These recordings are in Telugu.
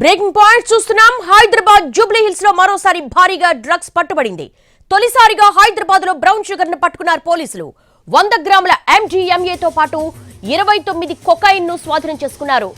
బ్రేకింగ్ పాయింట్ చూస్తున్నాం. హైదరాబాద్ జూబ్లీ హిల్స్ లో మరోసారి భారీగా డ్రగ్స్ పట్టుబడింది. తొలిసారిగా హైదరాబాద్ లో బ్రౌన్ షుగర్ ను పట్టుకున్నారు పోలీసులు. 100 గ్రాముల MDMA తో పాటు 29 కొకైన్ ను స్వాధీనం చేసుకున్నారు.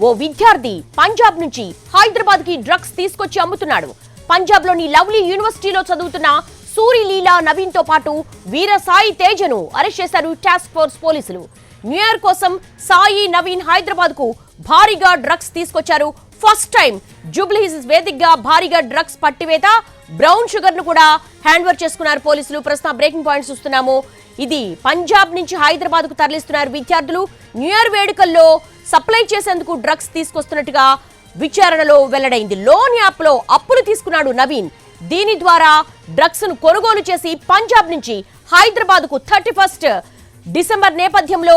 ఓ విద్యార్థి పంజాబ్ నుంచి హైదరాబాద్ కి డ్రగ్స్ తీసుకొచ్చి అమ్ముతున్నాడు. పంజాబ్ లోని లవ్లీ యూనివర్సిటీలో చదువుతున్న సూరి లీలా నవీన్ తో పాటు వీర సాయి తేజను అరెస్ట్ చేశారు టాస్క్ ఫోర్స్ పోలీసులు. న్యూ ఇయర్ కోసం సాయి నవీన్ హైదరాబాద్ కు భారీగా డ్రగ్స్ తీసుకొచ్చారు. ఫస్ట్ టైం జూబ్లీ హిల్స్ వేదికగా భారీగా డ్రగ్స్ పట్టివేత, బ్రౌన్ షుగర్ ను కూడా హ్యాండ్ ఓవర్ చేసుకున్నారు పోలీసులు. ప్రస్తుతం బ్రేకింగ్ పాయింట్స్ చూస్తున్నాము. ఇది పంజాబ్ నుంచి హైదరాబాద్ కు తరలిస్తున్నారు విద్యార్థులు. న్యూ ఇయర్ వేడుకల్లో సప్లై చేసేందుకు డ్రగ్స్ తీసుకొస్తున్నట్టుగా విచారణలో వెల్లడైంది. లోన్ యాప్ లో అప్పులు తీసుకున్నాడు నవీన్. దీని ద్వారా డ్రగ్స్ ను కొనుగోలు చేసి పంజాబ్ నుంచి హైదరాబాద్ కు 31 డిసెంబర్ నేపథ్యంలో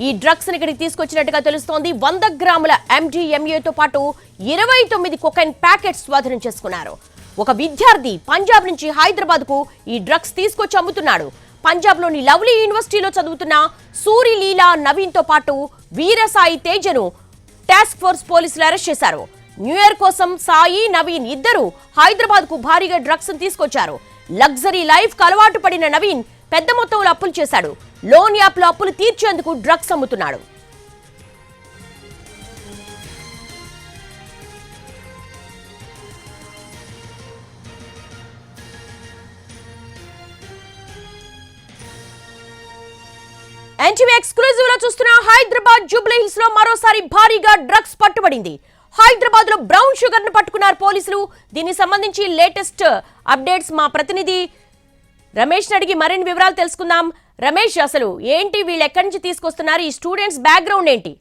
ఈ డ్రగ్స్ ని ఇక్కడికి తీసుకొచ్చినట్టుగా తెలుస్తోంది. 100 గ్రాముల MDMA తో పాటు 29 కొకైన్ ప్యాకెట్స్ స్వాధీనం చేసుకున్నారు. ఒక విద్యార్థి పంజాబ్ నుంచి హైదరాబాద్ కు ఈ డ్రగ్స్ తీసుకొచ్చి అమ్ముతున్నాడు. పంజాబ్ లోని లవ్లీ యూనివర్సిటీలో చదువుతున్న సూరి లీలా నవీన్ తో పాటు వీర సాయి తేజను టాస్క్ ఫోర్స్ పోలీసులు అరెస్ట్ చేశారు. న్యూ ఇయర్ కోసం సాయి నవీన్ ఇద్దరు హైదరాబాద్ కు భారీగా డ్రగ్స్ తీసుకొచ్చారు. లగ్జరీ లైఫ్ కు అలవాటు పడిన నవీన్ పెద్ద మొత్తంలో అప్పులు చేశాడు. లోన్ యాప్ లో అప్పులు తీర్చేందుకు డ్రగ్స్ అమ్ముతున్నాడు. ఎన్టీవీ ఎక్స్క్లూజివ్ లో చూస్తున్న హైదరాబాద్ జూబ్లీ హిల్స్ లో మరోసారి భారీగా డ్రగ్స్ పట్టుబడింది. హైదరాబాద్ లో బ్రౌన్ షుగర్ ను పట్టుకున్నారు పోలీసులు. దీనికి సంబంధించి లేటెస్ట్ అప్డేట్స్ మా ప్రతినిధి రమేష్ అడిగి మరిన్ని వివరాలు తెలుసుకుందాం. రమేష్, అసలు ఏంటి, వీళ్ళు ఎక్కడి నుంచి తీసుకొస్తున్నారు, ఈ స్టూడెంట్స్ బ్యాక్గ్రౌండ్ ఏంటి?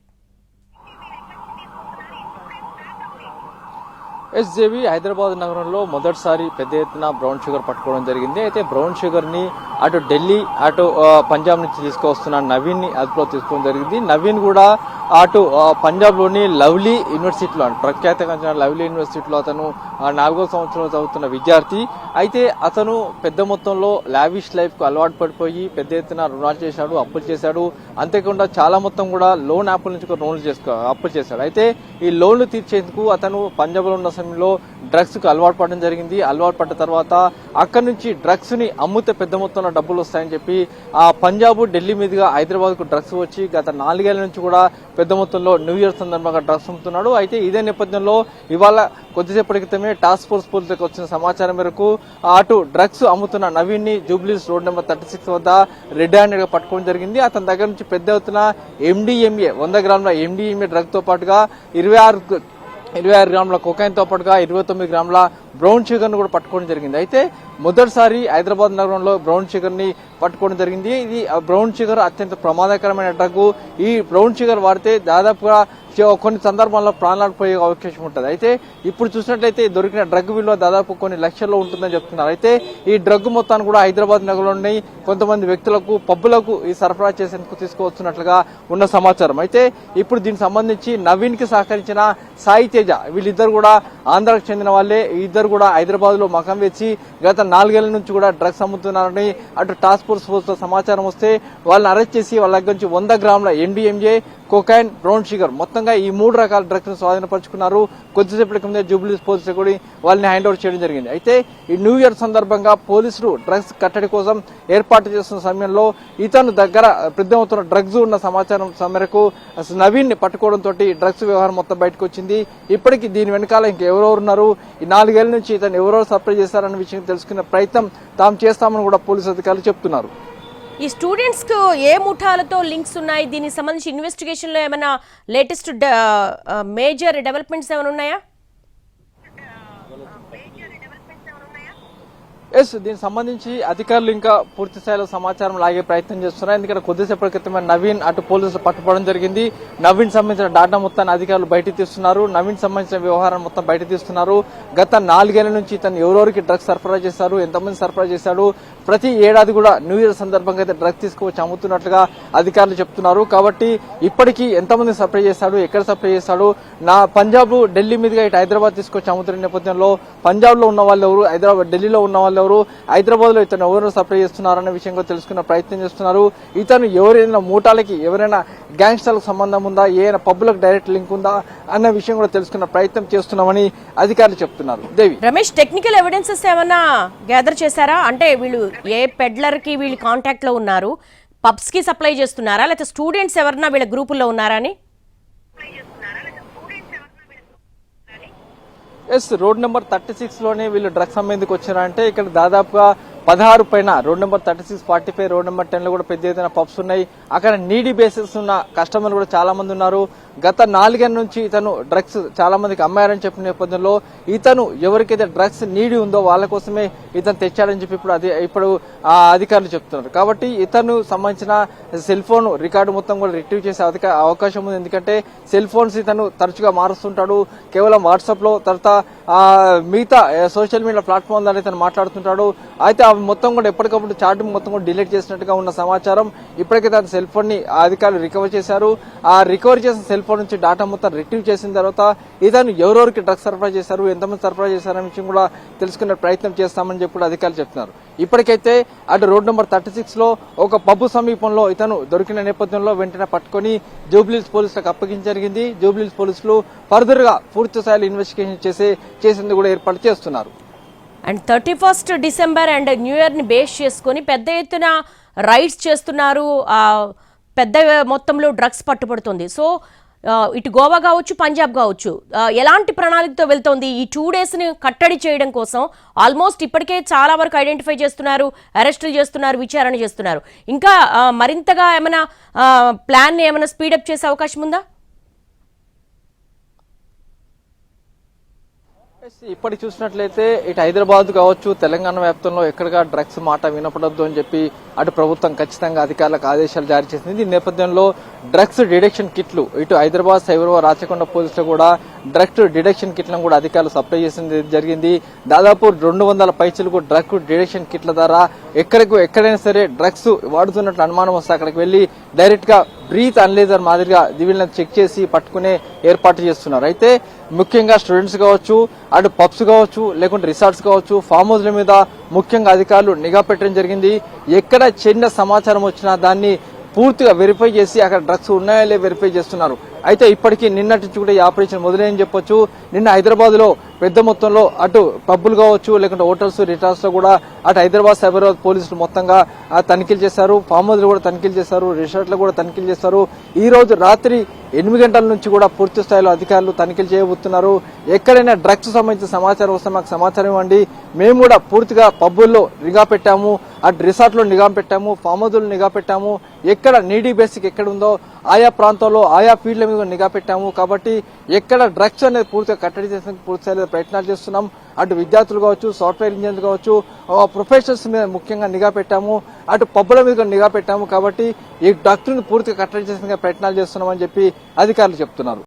ఎస్జేవి హైదరాబాద్ నగరంలో మొదటిసారి పెద్ద ఎత్తున బ్రౌన్ షుగర్ పట్టుకోవడం జరిగింది. అయితే బ్రౌన్ షుగర్ ని అటు ఢిల్లీ అటు పంజాబ్ నుంచి తీసుకొస్తున్న నవీన్ ని అదుపులో తీసుకోవడం జరిగింది. నవీన్ కూడా అటు పంజాబ్ లోని లవ్లీ యూనివర్సిటీలో, ప్రఖ్యాత లవ్లీ యూనివర్సిటీలో అతను 4వ సంవత్సరంలో చదువుతున్న విద్యార్థి. అయితే అతను పెద్ద మొత్తంలో లావిష్ లైఫ్ కు అలవాటు పడిపోయి పెద్ద ఎత్తున రుణాలు చేశాడు, అప్పులు చేశాడు. అంతేకాకుండా చాలా మొత్తం కూడా లోన్ యాప్ల నుంచి అప్పులు చేశాడు. అయితే ఈ లోన్లు తీర్చేందుకు అతను పంజాబ్ లో ఉన్న సమయంలో డ్రగ్స్ కు అలవాటు పడడం జరిగింది. అలవాటు పడ్డ తర్వాత అక్కడి నుంచి డ్రగ్స్ ని అమ్మితే పెద్ద మొత్తంలో డబ్బులు వస్తాయని చెప్పి ఆ పంజాబ్ ఢిల్లీ మీదుగా హైదరాబాద్ కు డ్రగ్స్ వచ్చి గత 4 ఏళ్ల నుంచి కూడా పెద్ద మొత్తంలో న్యూ ఇయర్ సందర్భంగా డ్రగ్స్ అమ్ముతున్నాడు. అయితే ఇదే నేపథ్యంలో ఇవాళ కొద్దిసేపటి క్రితమే టాస్క్ ఫోర్స్ పోలీసులకు వచ్చిన సమాచారం మేరకు అటు డ్రగ్స్ అమ్ముతున్న నవీన్ ని జూబ్లీస్ రోడ్ నెంబర్ 36 వద్ద రెడ్ హ్యాండెడ్ గా పట్టుకోవడం జరిగింది. అతని దగ్గర నుంచి పెద్ద ఎత్తున MDMA 100 గ్రాముల MDMA డ్రగ్ తో పాటుగా 26 గ్రాముల కొకైన్ తో పాటుగా 29 గ్రాముల బ్రౌన్ షుగర్ ను కూడా పట్టుకోవడం జరిగింది. అయితే మొదటిసారి హైదరాబాద్ నగరంలో బ్రౌన్ షుగర్ ని పట్టుకోవడం జరిగింది. ఇది బ్రౌన్ షుగర్ అత్యంత ప్రమాదకరమైన డ్రగ్. ఈ బ్రౌన్ షుగర్ వాడితే దాదాపుగా కొన్ని సందర్భాల్లో ప్రాణాలు పోయే అవకాశం ఉంటుంది. అయితే ఇప్పుడు చూసినట్లయితే దొరికిన డ్రగ్ విలువ దాదాపు కొన్ని లక్షల్లో ఉంటుందని చెప్తున్నారు. అయితే ఈ డ్రగ్ మొత్తాన్ని కూడా హైదరాబాద్ నగరంలోని కొంతమంది వ్యక్తులకు, పబ్బులకు ఈ సరఫరా చేసేందుకు తీసుకువస్తున్నట్లుగా ఉన్న సమాచారం. అయితే ఇప్పుడు దీనికి సంబంధించి నవీన్ కి సహకరించిన సాయి తేజ, వీళ్ళిద్దరు కూడా ఆంధ్రాకు చెందిన వాళ్ళే. ఇద్దరు కూడా హైదరాబాద్ లో మకం వేసి గత 4 ఏళ్ల నుంచి కూడా డ్రగ్స్ అమ్ముతున్నారని అటు టాస్క్ ఫోర్స్ సమాచారం వస్తే వాళ్ళని అరెస్ట్ చేసి వాళ్ళ దగ్గర నుంచి 100 గ్రాముల MDMA, కొకైన్, బ్రౌన్ షుగర్ మొత్తంగా ఈ 3 రకాల డ్రగ్స్ ను స్వాధీనపరుచుకున్నారు. కొద్దిసేపటి కింద జూబ్లీ పోలీసులు కూడా వాళ్ళని హ్యాండ్ ఓవర్ చేయడం జరిగింది. అయితే ఈ న్యూ ఇయర్ సందర్భంగా పోలీసులు డ్రగ్స్ కట్టడి కోసం ఏర్పాటు చేస్తున్న సమయంలో ఇతను దగ్గర పెద్ద మొత్తంలో డ్రగ్స్ ఉన్న సమాచారం మేరకు నవీన్ ని పట్టుకోవడంతో డ్రగ్స్ వ్యవహారం మొత్తం బయటకు వచ్చింది. ఇప్పటికీ దీని వెనకాల ఇంకెవరెవరు ఉన్నారు, ఈ 4 ఏళ్ల నుంచి ఇతను ఎవరెవరు సప్లై చేశారన్న విషయం తెలుసుకునే ప్రయత్నం తాము చేస్తామని కూడా పోలీసు అధికారులు చెప్తున్నారు. ఈ స్టూడెంట్స్ కు ఏ ముఠాలతో లింక్స్ ఉన్నాయి? దీనికి సంబంధించి ఇన్వెస్టిగేషన్ లో ఏమైనా లేటెస్ట్ మేజర్ డెవలప్మెంట్స్ ఏమైనా ఉన్నాయా? దీనికి సంబంధించి అధికారులు ఇంకా పూర్తి స్థాయిలో సమాచారం లాగే ప్రయత్నం చేస్తున్నారు. ఎందుకంటే కొద్దిసేపటి క్రితమే నవీన్ అటు పోలీసులు పట్టుకోవడం జరిగింది. నవీన్ సంబంధించిన డాటా మొత్తాన్ని అధికారులు బయటకు తీస్తున్నారు. నవీన్ సంబంధించిన వ్యవహారం మొత్తం బయట తీస్తున్నారు. గత 4 ఏళ్ల నుంచి తను ఎవరెవరికి డ్రగ్స్ సరఫరా చేశారు, ఎంతమంది సరఫరా చేశాడు, ప్రతి ఏడాది కూడా న్యూ ఇయర్ సందర్భంగా అయితే డ్రగ్స్ తీసుకువచ్చి అమ్ముతున్నట్లుగా అధికారులు చెప్తున్నారు. కాబట్టి ఇప్పటికీ ఎంతమంది సప్లై చేశాడు, ఎక్కడ సప్లై చేశాడు, పంజాబ్ ఢిల్లీ మీదుగా ఇటు హైదరాబాద్ తీసుకొచ్చి అమ్ముతున్న నేపథ్యంలో పంజాబ్ లో ఉన్న వాళ్ళు ఎవరు, హైదరాబాద్ ఢిల్లీలో ఉన్న వాళ్ళు ఎవరు, హైదరాబాద్ లో ఇతను ఎవరు సప్లై చేస్తున్నారన్న విషయం కూడా తెలుసుకున్న ప్రయత్నం చేస్తున్నారు. ఇతను ఎవరైనా మూటాలకి ఎవరైనా గ్యాంగ్స్టర్లకు సంబంధం ఉందా, ఏదైనా పబ్బులకు డైరెక్ట్ లింక్ ఉందా అన్న విషయం కూడా తెలుసుకున్న ప్రయత్నం చేస్తున్నామని అధికారులు చెప్తున్నారు. దేవి, రమేష్, టెక్నికల్ ఎవిడెన్సెస్ ఏమన్నా గ్యాదర్ చేశారా? అంటే వీళ్ళు ఏ పెడ్లర్ కి వీళ్ళు కాంటాక్ట్ లో ఉన్నారు, పబ్స్ కి సప్లై చేస్తున్నారా, లేకపోతే స్టూడెంట్స్ ఎవరన్నా వీళ్ళ గ్రూపుల్లో ఉన్నారా అని? ఎస్, రోడ్ నెంబర్ 36 లోనే వీళ్ళు డ్రగ్స్ అమ్మేందుకు వచ్చారంటే ఇక్కడ దాదాపుగా 16 పైన రోడ్ నెంబర్ 36, 45, రోడ్ నెంబర్ 10 లో కూడా పెద్ద ఎత్తున పబ్స్ ఉన్నాయి. అక్కడ నీడీ బేసిస్ ఉన్న కస్టమర్లు కూడా చాలా మంది ఉన్నారు. గత 4 ఏళ్ల నుంచి ఇతను డ్రగ్స్ చాలా మందికి అమ్మారని చెప్పిన నేపథ్యంలో ఇతను ఎవరికైతే డ్రగ్స్ నీడి ఉందో వాళ్ళ కోసమే ఇతను తెచ్చాడని చెప్పి ఇప్పుడు అధికారులు చెప్తున్నారు. కాబట్టి ఇతను సంబంధించిన సెల్ ఫోన్ రికార్డు మొత్తం కూడా రిట్రీవ్ చేసే అవకాశం ఉంది. ఎందుకంటే సెల్ ఫోన్స్ ఇతను తరచుగా మారుస్తుంటాడు. కేవలం వాట్సాప్ లో తర్వాత మిగతా సోషల్ మీడియా ప్లాట్ఫామ్ ద్వారా ఇతను మాట్లాడుతుంటాడు. అయితే అవి మొత్తం కూడా ఎప్పటికప్పుడు చార్టింగ్ మొత్తం కూడా డిలీట్ చేసినట్టుగా ఉన్న సమాచారం. ఇప్పటికే తన సెల్ ఫోన్ ని అధికారులు రికవర్ చేశారు. ఆ రికవర్ చేసిన సెల్ ఫోన్ నుంచి డేటా మొత్తం రిట్రీవ్ చేసిన తర్వాత ఇతను ఎవరెవరికి డ్రగ్స్ సరఫరా చేశారు, ఎంతమంది సరఫరా చేశారనే విషయం కూడా తెలుసుకునే ప్రయత్నం చేస్తామని చెప్పి అధికారులు చెప్తున్నారు. ఇప్పటికైతే అటు రోడ్ నెంబర్ 36 లో ఒక పబ్బు సమీపంలో ఇతను దొరికిన నేపథ్యంలో వెంటనే పట్టుకుని జూబ్లీహిల్స్ పోలీసులకు అప్పగించడం జరిగింది. జూబ్లీహిల్స్ పోలీసులు ఫర్దర్ గా పూర్తి స్థాయిలో ఇన్వెస్టిగేషన్ చేసేందుకు కూడా ఏర్పాటు చేస్తున్నారు. And 31st December and new year ని బేస్ చేసుకుని పెద్ద ఎత్తున రైడ్స్ చేస్తున్నారు. పెద్ద మొత్తంలో డ్రగ్స్ పట్టుబడుతుంది. సో ఇటు గోవా కావచ్చు, పంజాబ్ కావచ్చు, ఎలాంటి ప్రణాళికతో వెళ్తోంది ఈ 2 days ని కట్టడి చేయడం కోసం? ఆల్మోస్ట్ ఇప్పటికే చాలా వరకు ఐడెంటిఫై చేస్తున్నారు, అరెస్టులు చేస్తున్నారు, విచారణ చేస్తున్నారు. ఇంకా మరింతగా ఏమైనా ప్లాన్ ఏమైనా స్పీడప్ చేసే అవకాశం ఉందా? ఇప్పటి చూసినట్లయితే ఇటు హైదరాబాద్ కావచ్చు, తెలంగాణ వ్యాప్తంలో ఎక్కడిగా డ్రగ్స్ మాట వినపడద్దు అని చెప్పి అటు ప్రభుత్వం ఖచ్చితంగా అధికారులకు ఆదేశాలు జారీ చేసింది. ఈ నేపథ్యంలో డ్రగ్స్ డిటెక్షన్ కిట్లు ఇటు హైదరాబాద్, సైబరాబాద్, రాచకొండ పోలీసులు కూడా డ్రగ్స్ డిటెక్షన్ కిట్లను కూడా అధికారులు సప్లై చేసింది జరిగింది. దాదాపు 200 పైచలకు డ్రగ్ డిటెక్షన్ కిట్ల ద్వారా ఎక్కడైనా సరే డ్రగ్స్ వాడుతున్నట్లు అనుమానం వస్తే అక్కడికి వెళ్లి డైరెక్ట్ గా బ్రీత్ అనలైజర్ మాదిరిగా వీళ్ళని చెక్ చేసి పట్టుకునే ఏర్పాటు చేస్తున్నారు. అయితే ముఖ్యంగా స్టూడెంట్స్ కావచ్చు, అటు పబ్స్ కావచ్చు, లేకుంటే రిసార్ట్స్ కావచ్చు, ఫామ్ హౌస్ల మీద ముఖ్యంగా అధికారులు నిఘా పెట్టడం జరిగింది. ఎక్కడ చిన్న సమాచారం వచ్చినా దాన్ని పూర్తిగా వెరిఫై చేసి అక్కడ డ్రగ్స్ ఉన్నాయో వెరిఫై చేస్తున్నారు. అయితే ఇప్పటికీ నిన్నటి నుంచి కూడా ఈ ఆపరేషన్ మొదలైందని చెప్పొచ్చు. నిన్న హైదరాబాద్ లో పెద్ద మొత్తంలో అటు పబ్బులు కావచ్చు, లేకుంటే హోటల్స్, రిసార్ట్స్ లో కూడా అటు హైదరాబాద్, సైబరాబాద్ పోలీసులు మొత్తంగా తనిఖీలు చేశారు. ఫామ్ హౌస్ కూడా తనిఖీలు చేశారు, రిసార్ట్లు కూడా తనిఖీలు చేశారు. ఈ రోజు రాత్రి 8 గంటల నుంచి కూడా పూర్తి స్థాయిలో అధికారులు తనిఖీలు చేయబోతున్నారు. ఎక్కడైనా డ్రగ్స్ సంబంధించిన సమాచారం వస్తే మాకు సమాచారం ఇవ్వండి, మేము కూడా పూర్తిగా పబ్బుల్లో నిఘా పెట్టాము, అటు రిసార్ట్ లో నిఘా పెట్టాము, ఫామ్ హౌస్ లో నిఘా పెట్టాము, ఎక్కడ నీడీ బేసిక్ ఎక్కడ ఉందో ఆయా ప్రాంతాల్లో ఆయా ఫీల్డ్ల మీద నిఘా పెట్టాము. కాబట్టి ఎక్కడ డ్రగ్స్ అనేది పూర్తిగా కట్టడి చేసేందుకు పూర్తి స్థాయిలో ప్రయత్నాలు చేస్తున్నాం. అటు విద్యార్థులు కావచ్చు, సాఫ్ట్వేర్ ఇంజనీర్లు కావచ్చు, ప్రొఫెషనల్స్ మీద ముఖ్యంగా నిఘా పెట్టాము, అటు పబ్బుల మీద నిఘా పెట్టాము. కాబట్టి ఈ డ్రగ్స్ పూర్తిగా కట్టడి చేసేందుకు ప్రయత్నాలు చేస్తున్నామని చెప్పి అధికారులు చెప్తున్నారు.